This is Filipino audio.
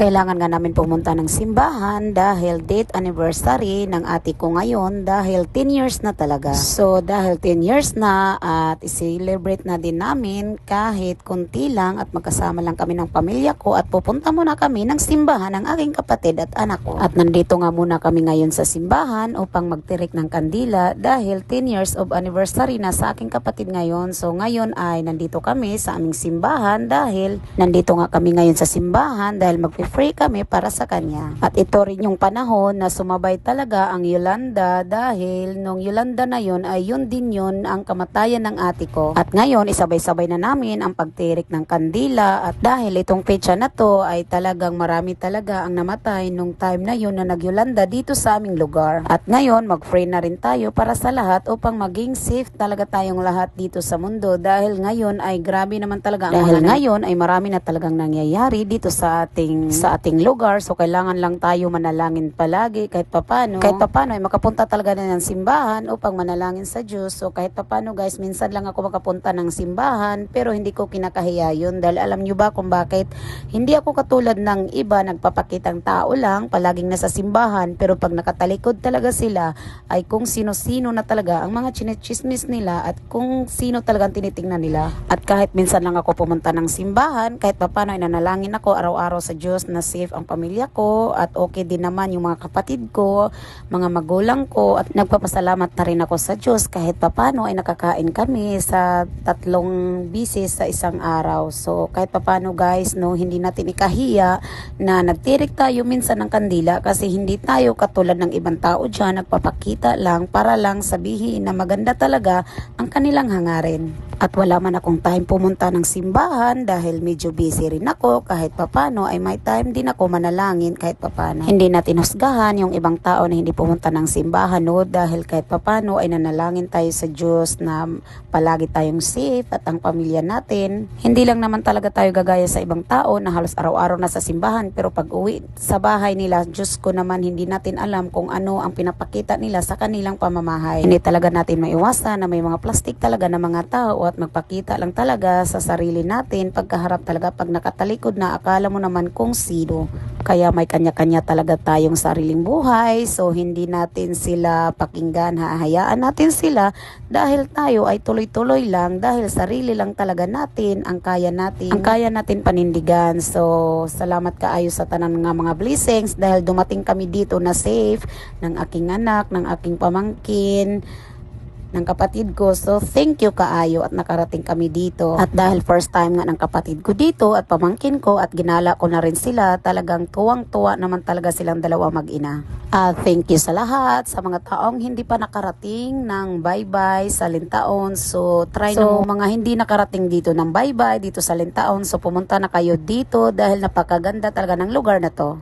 Kailangan nga namin pumunta ng simbahan dahil date anniversary ng ate ko ngayon dahil 10 years na talaga. So dahil 10 years na at i-celebrate na din namin kahit kunti lang at magkasama lang kami ng pamilya ko at pupunta muna kami ng simbahan ng aking kapatid at anak ko. At nandito nga muna kami ngayon sa simbahan upang magtirik ng kandila dahil 10 years of anniversary na sa aking kapatid ngayon. So ngayon ay nandito kami sa aming simbahan dahil nandito nga kami ngayon sa simbahan dahil mag-pray kami para sa kanya. At ito rin yung panahon na sumabay talaga ang Yolanda dahil nung Yolanda na yun ay yun din yun ang kamatayan ng ate ko. At ngayon isabay-sabay na namin ang pagtirik ng kandila at dahil itong petsa na to ay talagang marami talaga ang namatay nung time na yun na nag-Yolanda dito sa aming lugar. At ngayon mag-pray na rin tayo para sa lahat upang maging safe talaga tayong lahat dito sa mundo dahil ngayon ay grabe naman talaga dahil ngayon ay marami na talagang nangyayari dito sa ating lugar. So kailangan lang tayo manalangin palagi kahit papano ay makapunta talaga na ng simbahan upang manalangin sa Diyos. So kahit papano guys, minsan lang ako makapunta ng simbahan pero hindi ko kinakahiya yun dahil alam nyo ba kung bakit? Hindi ako katulad ng iba nagpapakitang tao lang palaging nasa simbahan pero pag nakatalikod talaga sila ay kung sino-sino na talaga ang mga chinichismis nila at kung sino talagang tinitingnan nila. At kahit minsan lang ako pumunta ng simbahan, kahit papano ay nanalangin ako araw-araw sa Diyos na safe ang pamilya ko at okay din naman yung mga kapatid ko, mga magulang ko at nagpapasalamat na rin ako sa Diyos kahit papano ay nakakain kami sa 3 bisis sa isang araw. So kahit papano guys, no, hindi natin ikahiya na nagtirik tayo minsan ng kandila kasi hindi tayo katulad ng ibang tao dyan nagpapakita lang para lang sabihin na maganda talaga ang kanilang hangarin. At wala man akong time pumunta ng simbahan dahil medyo busy rin ako kahit papano ay may time din ako manalangin kahit papano. Hindi natin husgahan yung ibang tao na hindi pumunta ng simbahan no dahil kahit papano ay nanalangin tayo sa Diyos na palagi tayong safe at ang pamilya natin. Hindi lang naman talaga tayo gagaya sa ibang tao na halos araw-araw na sa simbahan pero pag uwi sa bahay nila, Diyos ko naman hindi natin alam kung ano ang pinapakita nila sa kanilang pamamahay. Hindi talaga natin maiwasan na may mga plastic talaga na mga tao at magpakita lang talaga sa sarili natin pagkaharap talaga pag nakatalikod na akala mo naman kung sino. Kaya may kanya-kanya talaga tayong sariling buhay so hindi natin sila pakinggan, hahayaan natin sila dahil tayo ay tuloy-tuloy lang dahil sarili lang talaga natin ang kaya natin panindigan. So salamat kaayo sa tanan nga mga blessings dahil dumating kami dito na safe ng aking anak, ng aking pamangkin, ng kapatid ko. So thank you kaayo at nakarating kami dito. At dahil first time nga ng kapatid ko dito at pamangkin ko at ginala ko na rin sila, talagang tuwang-tuwa naman talaga silang dalawa mag-ina. Thank you sa lahat, sa mga taong hindi pa nakarating ng bye-bye sa Lintaon. So try na mo mga hindi nakarating dito ng bye-bye dito sa Lintaon. So pumunta na kayo dito dahil napakaganda talaga ng lugar na to.